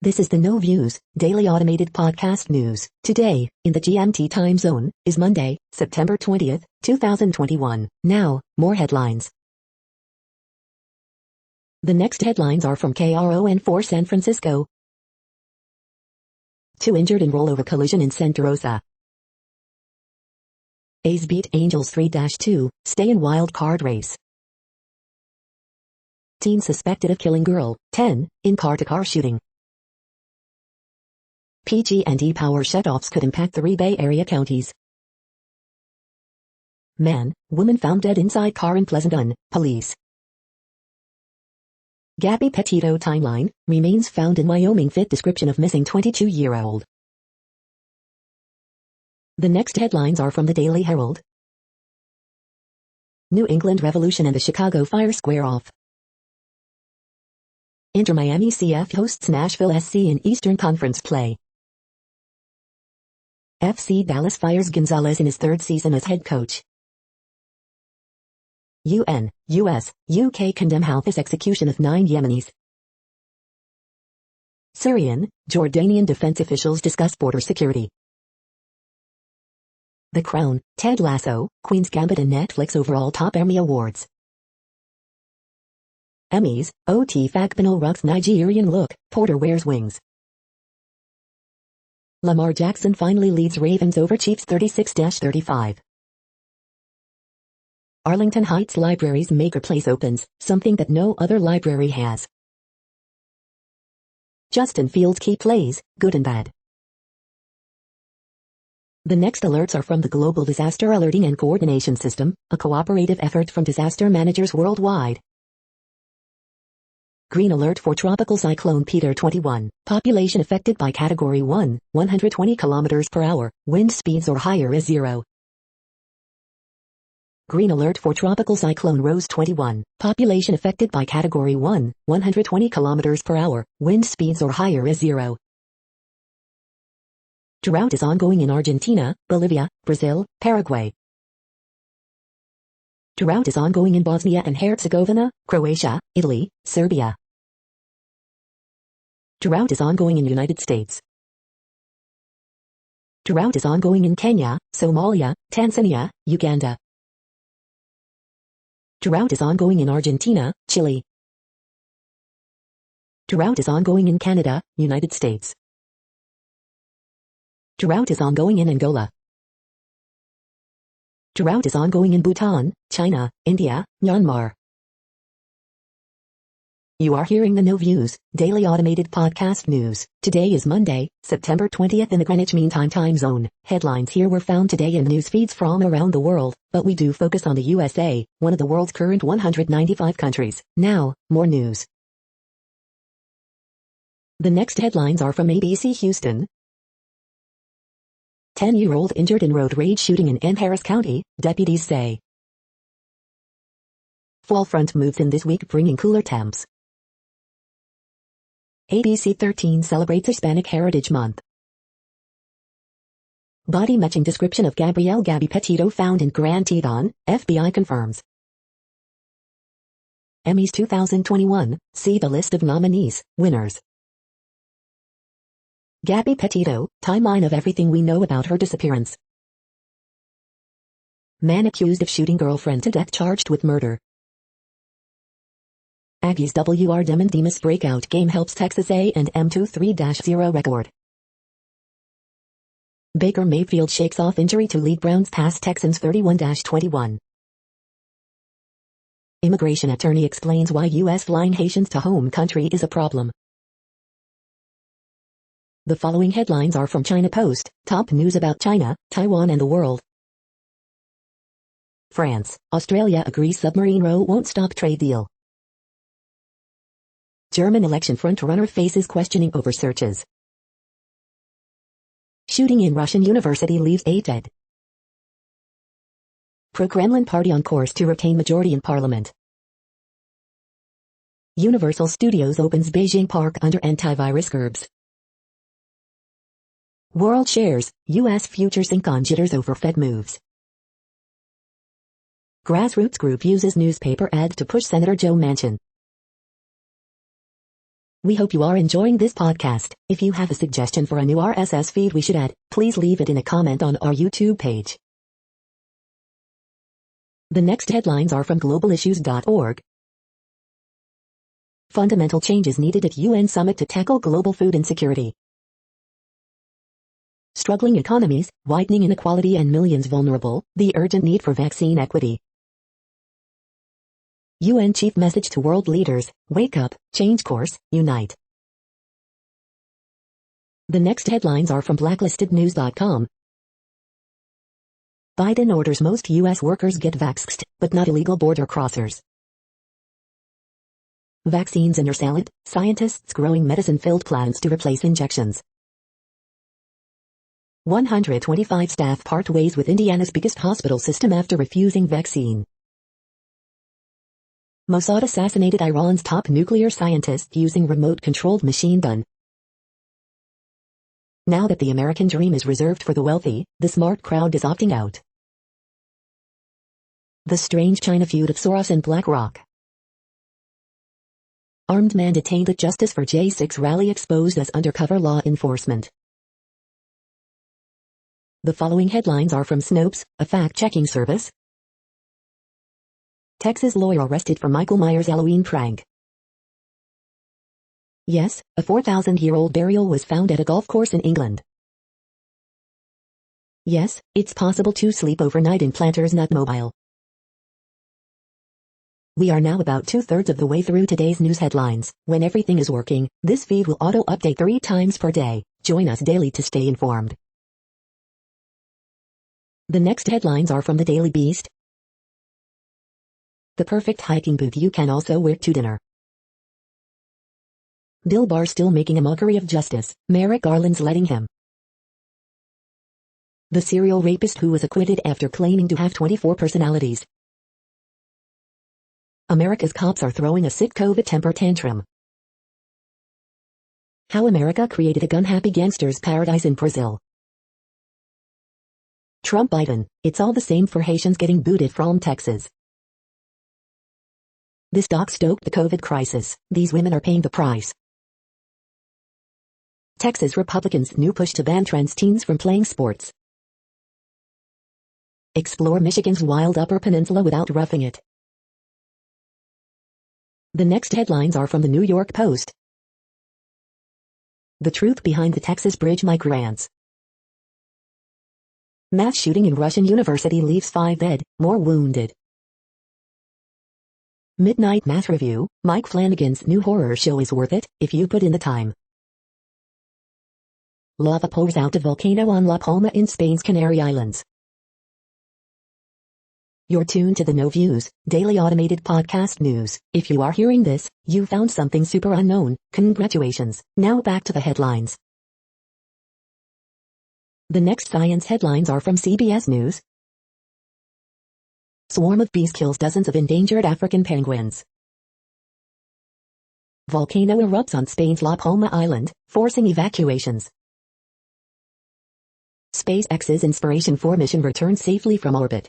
This is the No Views, daily automated podcast news. Today, in the GMT time zone, is Monday, September 20th, 2021. Now, more headlines. The next headlines are from KRON4 San Francisco. 2 injured in rollover collision in Santa Rosa. A's beat Angels 3-2, stay in wild card race. Teen suspected of killing girl, 10, in car-to-car shooting. PG&E power shutoffs could impact 3 Bay Area counties. Man, woman found dead inside car in Pleasanton, police. Gabby Petito timeline, remains found in Wyoming fit description of missing 22-year-old. The next headlines are from the Daily Herald. New England Revolution and the Chicago Fire square off. Inter Miami CF hosts Nashville SC in Eastern Conference play. FC Dallas fires Gonzalez in his 3rd season as head coach. UN, US, UK condemn Houthis execution of 9 Yemenis. Syrian, Jordanian defense officials discuss border security. The Crown, Ted Lasso, Queen's Gambit and Netflix overall top Emmy awards. Emmys, OT Fagbenal rocks Nigerian look, Porter wears wings. Lamar Jackson finally leads Ravens over Chiefs 36-35. Arlington Heights Library's Makerplace opens, something that no other library has. Justin Fields key plays, good and bad. The next alerts are from the Global Disaster Alerting and Coordination System, a cooperative effort from disaster managers worldwide. Green alert for Tropical Cyclone Peter 21, population affected by Category 1, 120 km per hour, wind speeds or higher is 0. Green alert for Tropical Cyclone Rose 21, population affected by Category 1, 120 km per hour, wind speeds or higher is 0. Drought is ongoing in Argentina, Bolivia, Brazil, Paraguay. Drought is ongoing in Bosnia and Herzegovina, Croatia, Italy, Serbia. Drought is ongoing in United States. Drought is ongoing in Kenya, Somalia, Tanzania, Uganda. Drought is ongoing in Argentina, Chile. Drought is ongoing in Canada, United States. Drought is ongoing in Angola. Drought is ongoing in Bhutan, China, India, Myanmar. You are hearing the No Views, daily automated podcast news. Today is Monday, September 20th in the Greenwich Mean Time zone. Headlines here were found today in news feeds from around the world, but we do focus on the USA, one of the world's current 195 countries. Now, more news. The next headlines are from ABC Houston. 10-year-old injured in road rage shooting in Harris County, deputies say. Fall front moves in this week bringing cooler temps. ABC 13 celebrates Hispanic Heritage Month. Body matching description of Gabrielle Gabby Petito found in Grand Teton, FBI confirms. Emmys 2021, see the list of nominees, winners. Gabby Petito, timeline of everything we know about her disappearance. Man accused of shooting girlfriend to death charged with murder. Aggies WR Demis breakout game helps Texas A&M 2-3-0 record. Baker Mayfield shakes off injury to lead Browns past Texans 31-21. Immigration attorney explains why U.S. flying Haitians to home country is a problem. The following headlines are from China Post, top news about China, Taiwan and the world. France, Australia agrees submarine row won't stop trade deal. German election front-runner faces questioning over searches. Shooting in Russian university leaves 8 dead. Pro-Kremlin party on course to retain majority in parliament. Universal Studios opens Beijing Park under antivirus curbs. World shares, U.S. futures sink on jitters over Fed moves. Grassroots group uses newspaper ad to push Senator Joe Manchin. We hope you are enjoying this podcast. If you have a suggestion for a new RSS feed we should add, please leave it in a comment on our YouTube page. The next headlines are from globalissues.org. Fundamental changes needed at UN summit to tackle global food insecurity. Struggling economies, widening inequality and millions vulnerable, the urgent need for vaccine equity. UN chief message to world leaders, wake up, change course, unite. The next headlines are from blacklistednews.com. Biden orders most U.S. workers get vaxxed, but not illegal border crossers. Vaccines in your salad, scientists growing medicine-filled plants to replace injections. 125 staff part ways with Indiana's biggest hospital system after refusing vaccine. Mossad assassinated Iran's top nuclear scientist using remote-controlled machine gun. Now that the American dream is reserved for the wealthy, the smart crowd is opting out. The strange China feud of Soros and BlackRock. Armed man detained at Justice for J6 rally exposed as undercover law enforcement. The following headlines are from Snopes, a fact-checking service. Texas lawyer arrested for Michael Myers' Halloween prank. Yes, a 4,000-year-old burial was found at a golf course in England. Yes, it's possible to sleep overnight in Planters Not Mobile. We are now about 2/3 of the way through today's news headlines. When everything is working, this feed will auto-update 3 times per day. Join us daily to stay informed. The next headlines are from the Daily Beast. The perfect hiking boot you can also wear to dinner. Bill Barr still making a mockery of justice, Merrick Garland's letting him. The serial rapist who was acquitted after claiming to have 24 personalities. America's cops are throwing a sick COVID temper tantrum. How America created a gun-happy gangster's paradise in Brazil. Trump-Biden, it's all the same for Haitians getting booted from Texas. This doc stoked the COVID crisis. These women are paying the price. Texas Republicans' new push to ban trans teens from playing sports. Explore Michigan's wild Upper Peninsula without roughing it. The next headlines are from the New York Post. The truth behind the Texas bridge migrants. Mass shooting in Russian university leaves 5 dead, more wounded. Midnight Math Review, Mike Flanagan's new horror show is worth it, if you put in the time. Lava pours out of volcano on La Palma in Spain's Canary Islands. You're tuned to the No Views, daily automated podcast news. If you are hearing this, you found something super unknown. Congratulations. Now back to the headlines. The next science headlines are from CBS News. Swarm of bees kills dozens of endangered African penguins. Volcano erupts on Spain's La Palma Island, forcing evacuations. SpaceX's Inspiration 4 mission returns safely from orbit.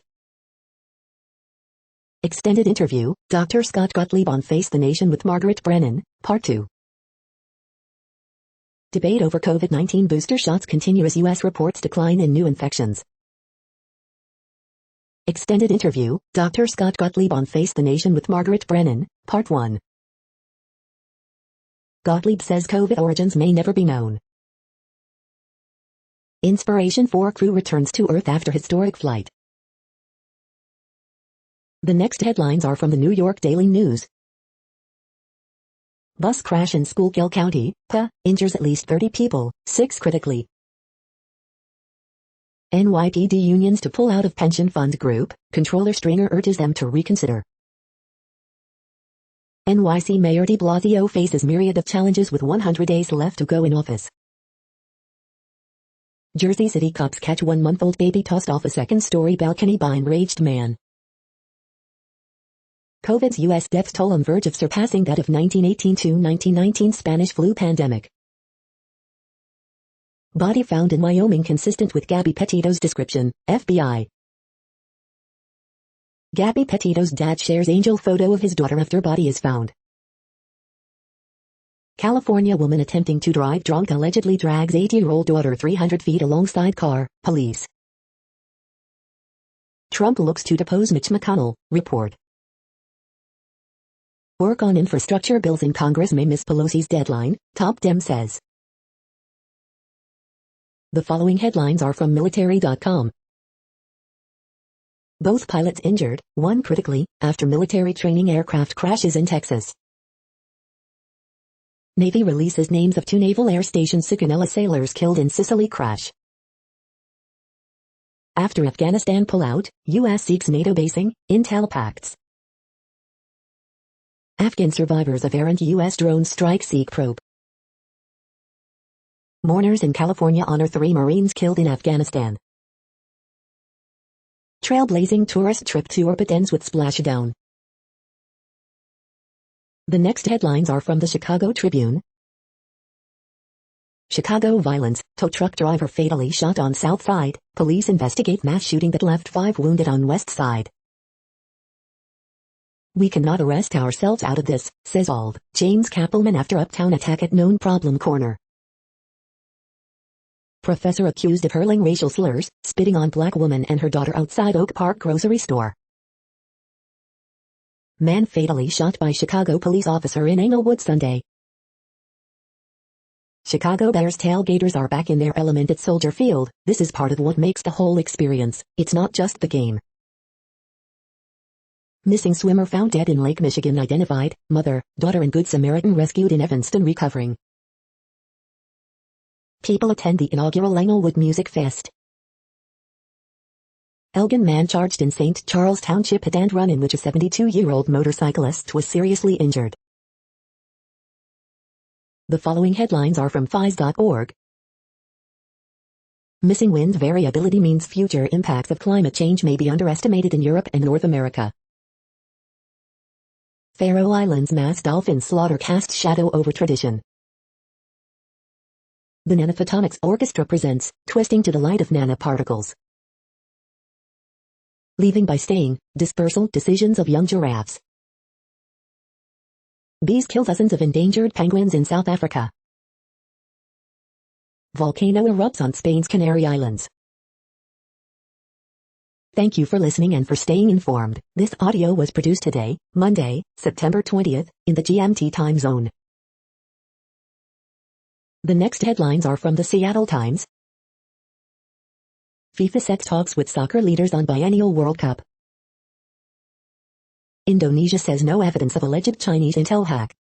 Extended interview, Dr. Scott Gottlieb on Face the Nation with Margaret Brennan, Part 2. Debate over COVID-19 booster shots continue as U.S. reports decline in new infections. Extended interview, Dr. Scott Gottlieb on Face the Nation with Margaret Brennan, Part 1. Gottlieb says COVID origins may never be known. Inspiration 4 crew returns to Earth after historic flight. The next headlines are from the New York Daily News. Bus crash in Schuylkill County, PA, injures at least 30 people, 6 critically. NYPD unions to pull out of pension fund group, Controller Stringer urges them to reconsider. NYC Mayor de Blasio faces myriad of challenges with 100 days left to go in office. Jersey City cops catch 1-month-old baby tossed off a second-story balcony by enraged man. COVID's U.S. death toll on verge of surpassing that of 1918-1919 Spanish flu pandemic. Body found in Wyoming consistent with Gabby Petito's description, FBI. Gabby Petito's dad shares angel photo of his daughter after body is found. California woman attempting to drive drunk allegedly drags 8-year-old daughter 300 feet alongside car, police. Trump looks to depose Mitch McConnell, report. Work on infrastructure bills in Congress may miss Pelosi's deadline, top Dem says. The following headlines are from military.com. Both pilots injured, one critically, after military training aircraft crashes in Texas. Navy releases names of 2 Naval Air Station Sigonella sailors killed in Sicily crash. After Afghanistan pullout, U.S. seeks NATO basing, intel pacts. Afghan survivors of errant U.S. drone strike seek probe. Mourners in California honor 3 Marines killed in Afghanistan. Trailblazing tourist trip to orbit ends with splashdown. The next headlines are from the Chicago Tribune. Chicago violence, tow truck driver fatally shot on South Side, police investigate mass shooting that left 5 wounded on West Side. We cannot arrest ourselves out of this, says Alv. James Kappelman after Uptown attack at known problem corner. Professor accused of hurling racial slurs, spitting on black woman and her daughter outside Oak Park grocery store. Man fatally shot by Chicago police officer in Englewood Sunday. Chicago Bears tailgaters are back in their element at Soldier Field. This is part of what makes the whole experience. It's not just the game. Missing swimmer found dead in Lake Michigan identified, mother, daughter and Good Samaritan rescued in Evanston recovering. People attend the inaugural Englewood Music Fest. Elgin man charged in St. Charles Township hit-and run in which a 72-year-old motorcyclist was seriously injured. The following headlines are from phys.org. Missing wind variability means future impacts of climate change may be underestimated in Europe and North America. Faroe Islands mass dolphin slaughter casts shadow over tradition. The Nanophotonics Orchestra presents Twisting to the Light of Nanoparticles. Leaving by staying, dispersal decisions of young giraffes. Bees kill dozens of endangered penguins in South Africa. Volcano erupts on Spain's Canary Islands. Thank you for listening and for staying informed. This audio was produced today, Monday, September 20th, in the GMT time zone. The next headlines are from the Seattle Times. FIFA sets talks with soccer leaders on biennial World Cup. Indonesia says no evidence of alleged Chinese intel hack.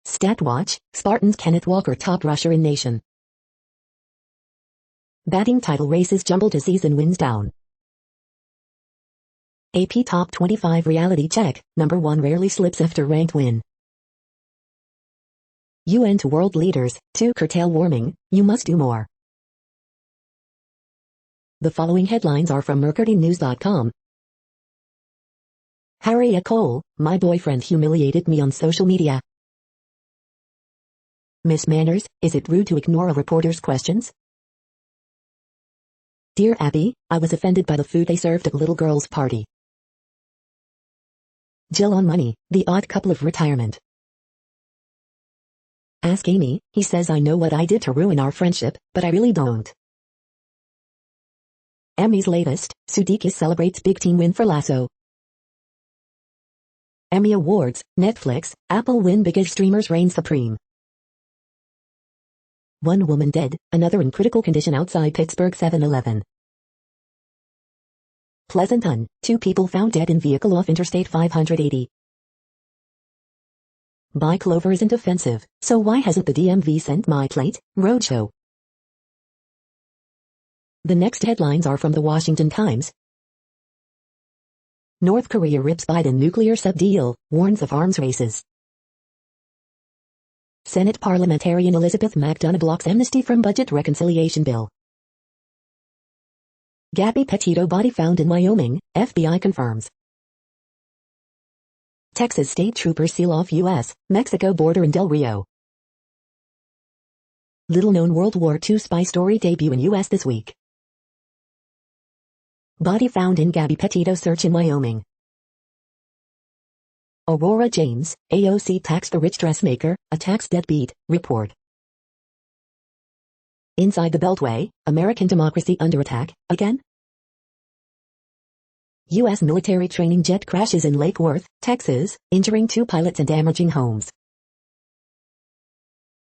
StatWatch, Spartans Kenneth Walker top rusher in nation. Batting title races jumble disease and wins down. AP Top 25 reality check, number 1 rarely slips after ranked win. UN to world leaders, to curtail warming, you must do more. The following headlines are from mercurynews.com. Harriet Cole, my boyfriend humiliated me on social media. Miss Manners, is it rude to ignore a reporter's questions? Dear Abby, I was offended by the food they served at little girl's party. Jill on money, the odd couple of retirement. Ask Amy, he says I know what I did to ruin our friendship, but I really don't. Emmy's latest, Sudeikis celebrates big team win for Lasso. Emmy Awards, Netflix, Apple win biggest streamers reign supreme. 1 woman dead, another in critical condition outside Pittsburgh 7-Eleven. Pleasanton, 2 people found dead in vehicle off Interstate 580. Buy Clover isn't offensive, so why hasn't the DMV sent my plate? Roadshow. The next headlines are from the Washington Times. North Korea rips Biden nuclear sub-deal, warns of arms races. Senate parliamentarian Elizabeth McDonough blocks amnesty from budget reconciliation bill. Gabby Petito body found in Wyoming, FBI confirms. Texas state troopers seal off U.S.-Mexico border in Del Rio. Little-known World War II spy story debut in U.S. this week. Body found in Gabby Petito search in Wyoming. Aurora James, AOC tax the rich dressmaker, attacks deadbeat, report. Inside the Beltway, American democracy under attack, again? U.S. military training jet crashes in Lake Worth, Texas, injuring 2 pilots and damaging homes.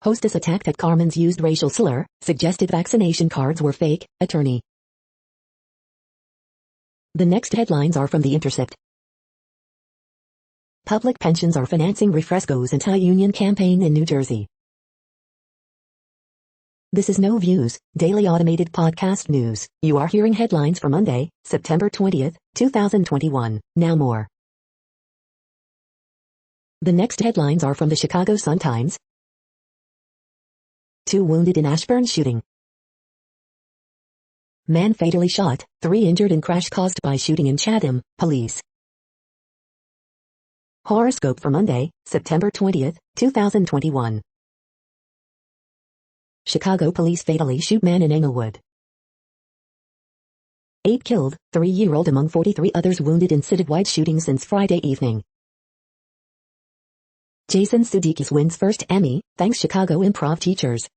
Hostess attacked at Carmen's used racial slur, suggested vaccination cards were fake, attorney. The next headlines are from The Intercept. Public pensions are financing refrescos anti-union campaign in New Jersey. This is No Views, daily automated podcast news. You are hearing headlines for Monday, September 20th, 2021. Now more. The next headlines are from the Chicago Sun-Times. 2 wounded in Ashburn shooting. Man fatally shot, 3 injured in crash caused by shooting in Chatham, police. Horoscope for Monday, September 20th, 2021. Chicago police fatally shoot man in Englewood. 8 killed, 3-year-old among 43 others wounded in citywide shooting since Friday evening. Jason Sudeikis wins first Emmy, thanks Chicago improv teachers.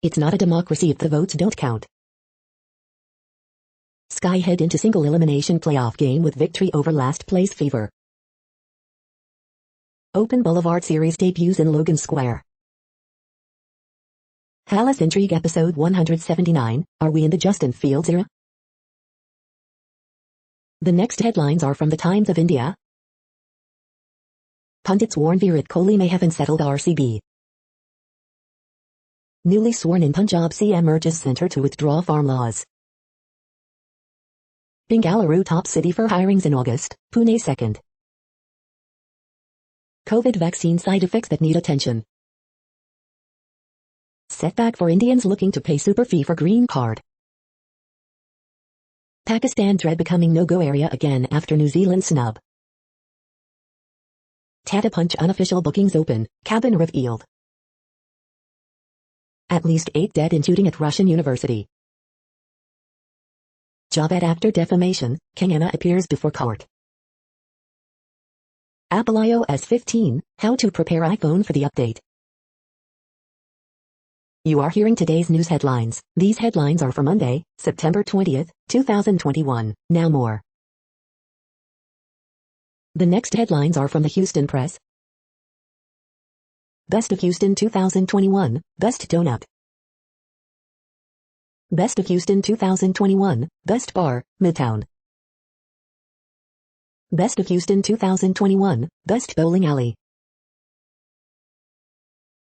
It's not a democracy if the votes don't count. Sky head into single elimination playoff game with victory over last place Fever. Open Boulevard series debuts in Logan Square. Palace Intrigue episode 179, Are we in the Justin Fields era? The next headlines are from the Times of India. Pundits warn Virat Kohli may have unsettled RCB. Newly sworn-in Punjab CM urges centre to withdraw farm laws. Bengaluru top city for hirings in August, Pune second. COVID vaccine side effects that need attention. Setback for Indians looking to pay super fee for green card. Pakistan dread becoming no-go area again after New Zealand snub. Tata Punch unofficial bookings open, cabin revealed. At least 8 dead in shooting at Russian university. Javed actor defamation, Kangana appears before court. Apple iOS 15, how to prepare iPhone for the update. You are hearing today's news headlines. These headlines are for Monday, September 20th, 2021. Now more. The next headlines are from the Houston Press. Best of Houston 2021, Best Donut. Best of Houston 2021, Best Bar, Midtown. Best of Houston 2021, Best Bowling Alley.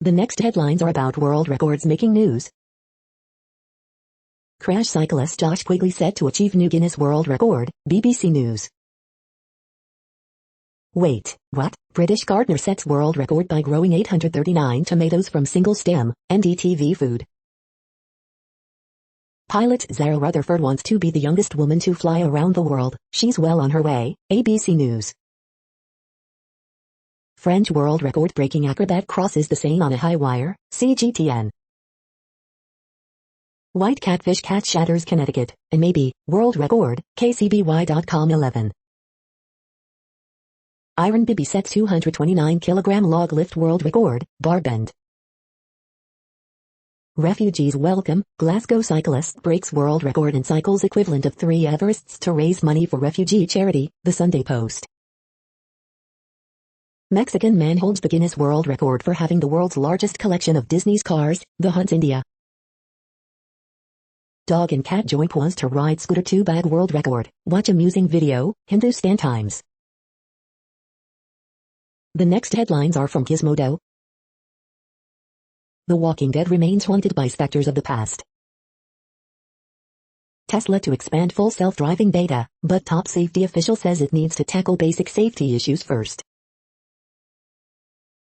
The next headlines are about world records making news. Crash cyclist Josh Quigley set to achieve new Guinness World Record, BBC News. Wait, what? British gardener sets world record by growing 839 tomatoes from single stem, NDTV food. Pilot Zara Rutherford wants to be the youngest woman to fly around the world. She's well on her way, ABC News. French world record-breaking acrobat crosses the Seine on a high wire, CGTN. White catfish catch shatters Connecticut, and maybe, world record, KCBY.com 11. Iron Bibi sets 229 kilogram log lift world record, bar bend. Refugees welcome, Glasgow cyclist breaks world record and cycles equivalent of 3 Everests to raise money for refugee charity, The Sunday Post. Mexican man holds the Guinness World Record for having the world's largest collection of Disney's cars, The Hunt India. Dog and cat joint wants to ride scooter 2-bag world record, watch amusing video, Hindustan Times. The next headlines are from Gizmodo. The Walking Dead remains haunted by specters of the past. Tesla to expand full self-driving beta, but top safety official says it needs to tackle basic safety issues first.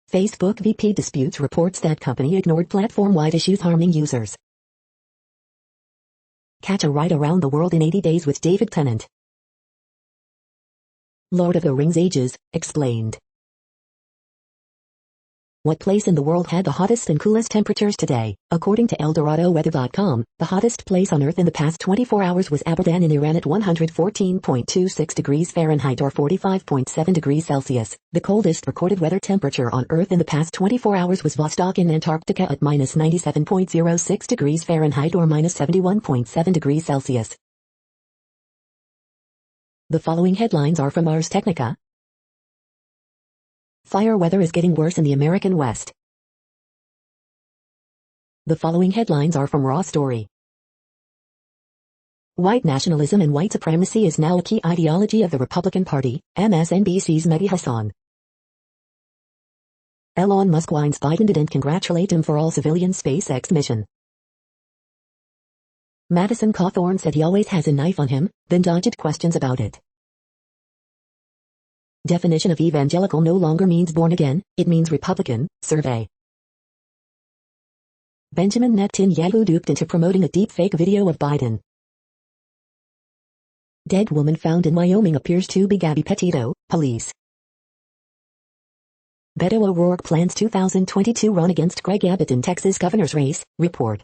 Facebook VP disputes reports that company ignored platform-wide issues harming users. Catch a ride around the world in 80 days with David Tennant. Lord of the Rings Ages, explained. What place in the world had the hottest and coolest temperatures today? According to ElDoradoWeather.com, the hottest place on Earth in the past 24 hours was Abadan in Iran at 114.26 degrees Fahrenheit or 45.7 degrees Celsius. The coldest recorded weather temperature on Earth in the past 24 hours was Vostok in Antarctica at minus 97.06 degrees Fahrenheit or minus 71.7 degrees Celsius. The following headlines are from Ars Technica. Fire weather is getting worse in the American West. The following headlines are from Raw Story. White nationalism and white supremacy is now a key ideology of the Republican Party, MSNBC's Mehdi Hassan. Elon Musk whines Biden didn't congratulate him for all civilian SpaceX mission. Madison Cawthorn said he always has a knife on him, then dodged questions about it. Definition of evangelical no longer means born again, it means Republican, survey. Benjamin Netanyahu duped into promoting a deepfake video of Biden. Dead woman found in Wyoming appears to be Gabby Petito, police. Beto O'Rourke plans 2022 run against Greg Abbott in Texas governor's race, report.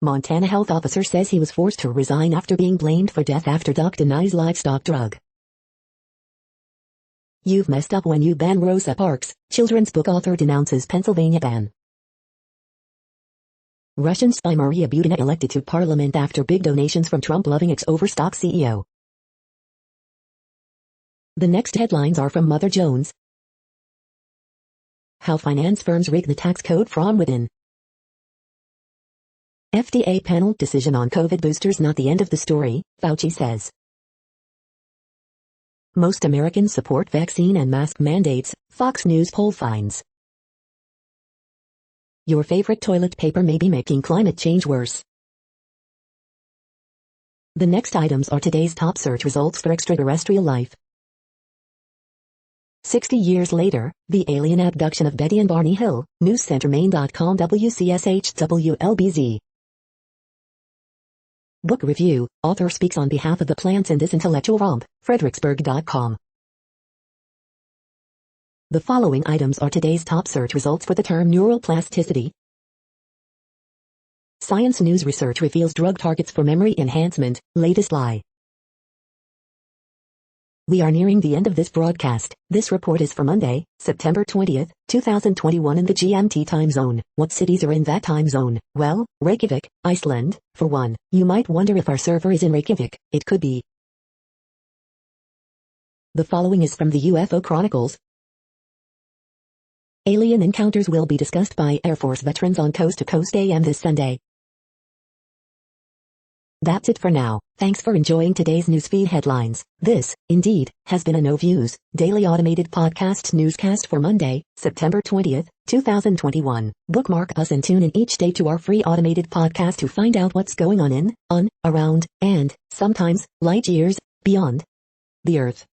Montana health officer says he was forced to resign after being blamed for death after doc denies livestock drug. You've messed up when you ban Rosa Parks, children's book author denounces Pennsylvania ban. Russian spy Maria Butina elected to parliament after big donations from Trump-loving ex-Overstock CEO. The next headlines are from Mother Jones. How finance firms rig the tax code from within. FDA panel decision on COVID boosters not the end of the story, Fauci says. Most Americans support vaccine and mask mandates, Fox News poll finds. Your favorite toilet paper may be making climate change worse. The next items are today's top search results for extraterrestrial life. 60 years later, the alien abduction of Betty and Barney Hill, newscentermaine.com WCSH-WLBZ. Book review, author speaks on behalf of the plants in this intellectual romp, Fredericksburg.com. The following items are today's top search results for the term neuroplasticity. Science News research reveals drug targets for memory enhancement, latest lie. We are nearing the end of this broadcast. This report is for Monday, September 20th, 2021 in the GMT time zone. What cities are in that time zone? Well, Reykjavik, Iceland, for one. You might wonder if our server is in Reykjavik. It could be. The following is from the UFO Chronicles. Alien encounters will be discussed by Air Force veterans on Coast to Coast AM this Sunday. That's it for now. Thanks for enjoying today's newsfeed headlines. This, indeed, has been a No Views, daily automated podcast newscast for Monday, September 20th, 2021. Bookmark us and tune in each day to our free automated podcast to find out what's going on, around, and, sometimes, light years, beyond the Earth.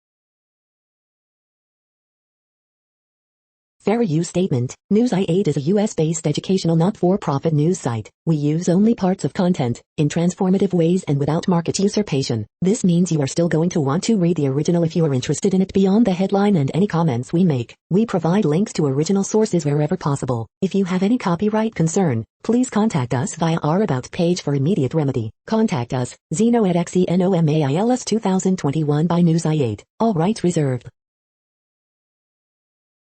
Fair use statement. News i8 is a US-based educational not-for-profit news site. We use only parts of content, in transformative ways and without market usurpation. This means you are still going to want to read the original if you are interested in it beyond the headline and any comments we make. We provide links to original sources wherever possible. If you have any copyright concern, please contact us via our About page for immediate remedy. Contact us, Zeno at XENOMAILS 2021 by News i8. All rights reserved.